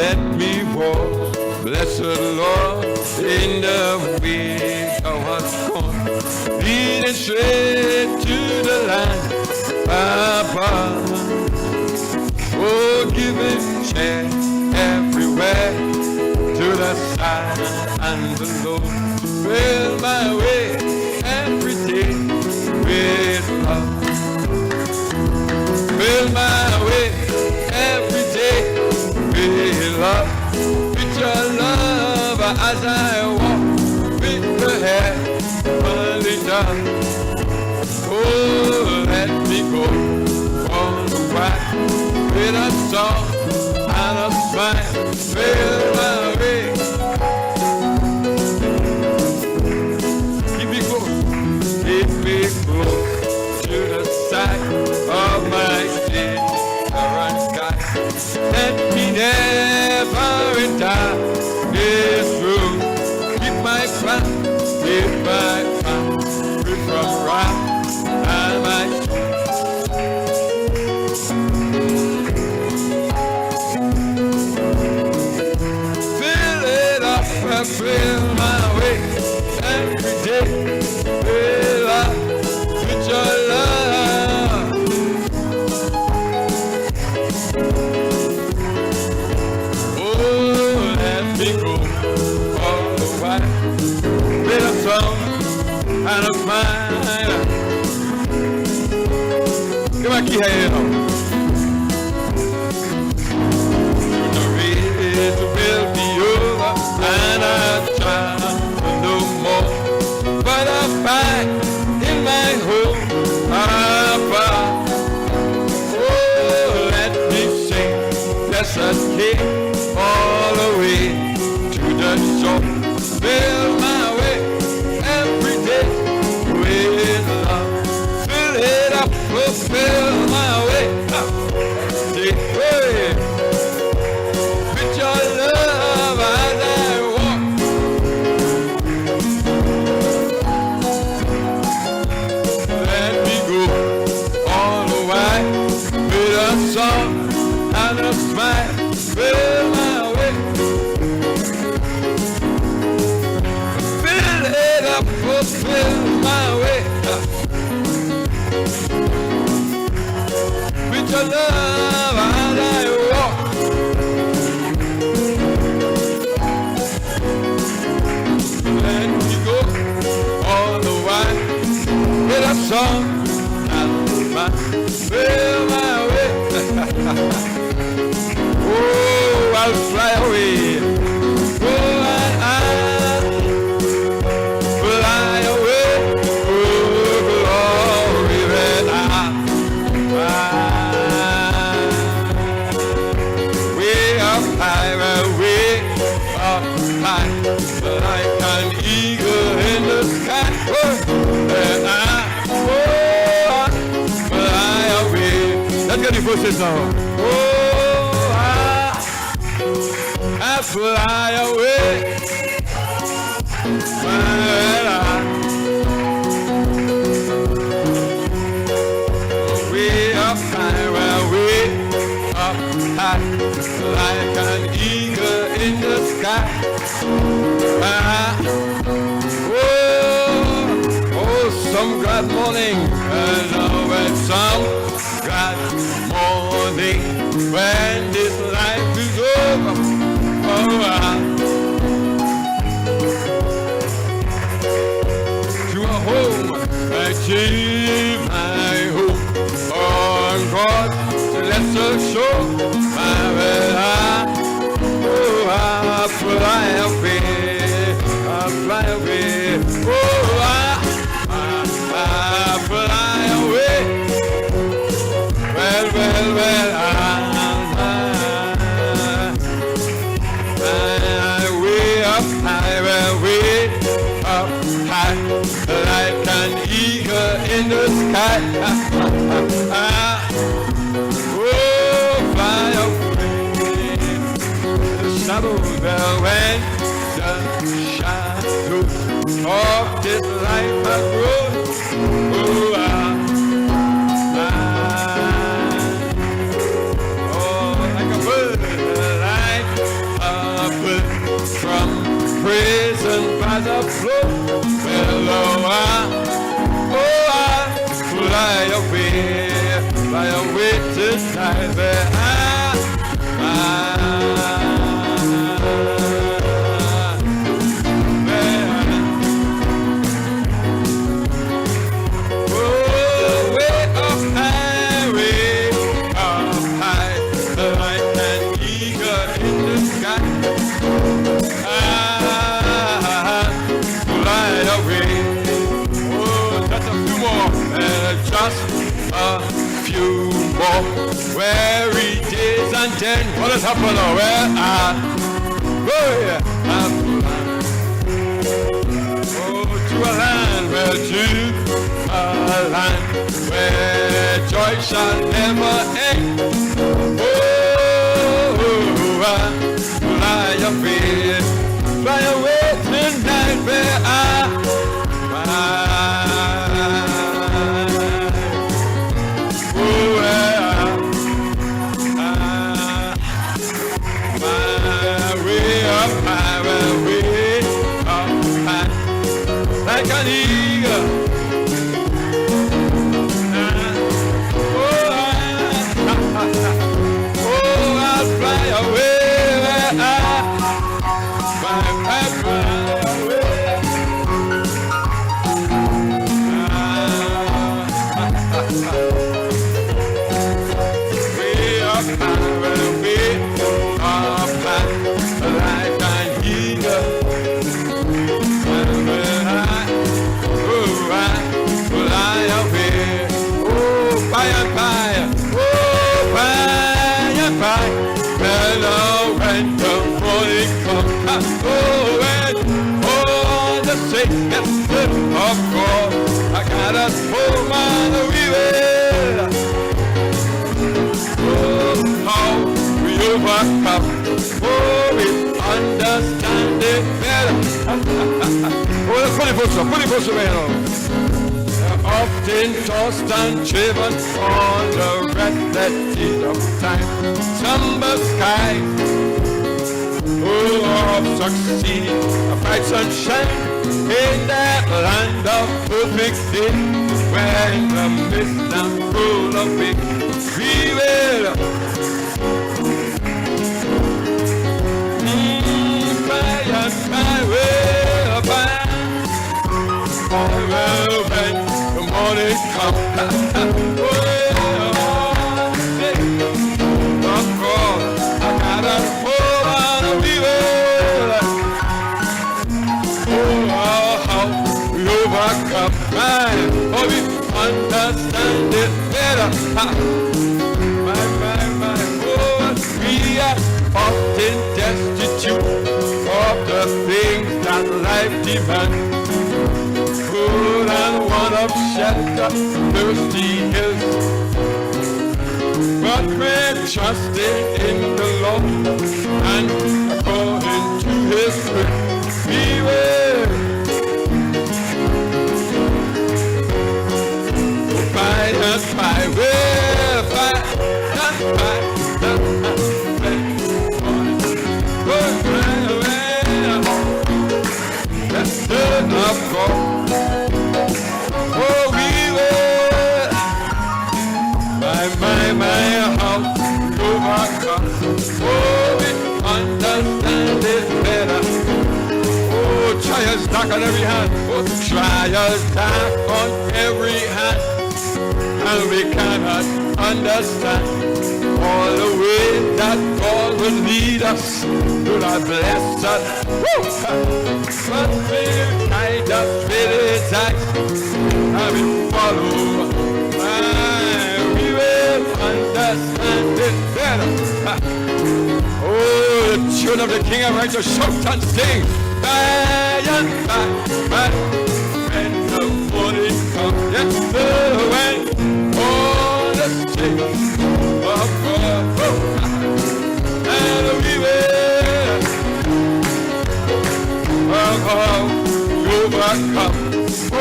let me walk, blessed Lord, in the way thou hast gone, leading straight to the land above. Oh, giving share everywhere, to the side and below. Fill my way every day with love. Fill my way every day with love. With your love as I walk with the heavenly dove. Oh, let me go on the ride with a song and a smile. Fill my way. Keep me close, keep me close to the side of my ignorant sky. Let me never enter this room. Keep my crown, keep my crown, free from wrath and my fill it up and fill my way every day. Fill up with your love. Oh, let me go all the while with a song and a smile. Come on, keep hanging on. The race will be over and I'll try no more, but I'll fight in my home above. Oh, let me sing, blessed King, all the way to the shore. Fill my way every day with love. Fill it up, fulfill my way up. Take way with your love as I walk. Let me go all the way with a song and a smile. Fill my way. Fill it up, fulfill my way up. With your love as I walk. Let me go all the way with a song and a smile. Fill my way. Oh, I'll fly away. Oh, I'll fly away. Oh, glory when way up high, way up high, like an eagle in the sky. Oh, and I fly away. Let's get the voices now. Oh, I fly away. Way up high, well, way up high, like an eagle in the sky. Oh, some glad morning, and always some glad morning when this life is over. To a home, achieve my hope on God, so let's show my way. Oh, I fly away, I fly away. Oh, I fly away. Well, way up high, like an eagle in the sky. Oh, fly away. The shadow will when the shadows of this life has grown. Oh, like a bird, like as a float, fellow, fly away tonight, where weary days and then what has happened now? Where to a land where joy shall never end. Fly away tonight where like an eagle. I'll fly away. Fly away. Way up high, like an eagle. Of course, I gotta pull my wheel. Oh, how we overcome. Oh, we understand it better. Oh, funny folks, often tossed and driven on the restless sea of time. Summer sky, full of succeed, a bright sunshine in that land of perfect day, where in the mist and full of big, we will fly and fly, will fly, when the morning comes. Of course, I gotta hold on, we will. Overcome mine, for we understand it better. My, oh, we are often destitute of the things that life demands. Food and want of shelter, thirsty hills. But we're trusting in the Lord, and according to His will, we will. Fly, will fly, let's turn up, oh, we will, my house, overcome, oh, we understand it better, oh, trials dark on every hand, oh, trials dark on every hand. And we cannot understand all the way that God will lead us to the blessed. But we'll guide us with His eyes, and we follow. We will understand it better. Oh, the children of the King of Righteous shout and sing. By and by, when the morning comes, yes, when all the saints of God, and we will overcome. Oh,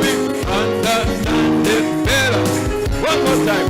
we understand it better. One more time.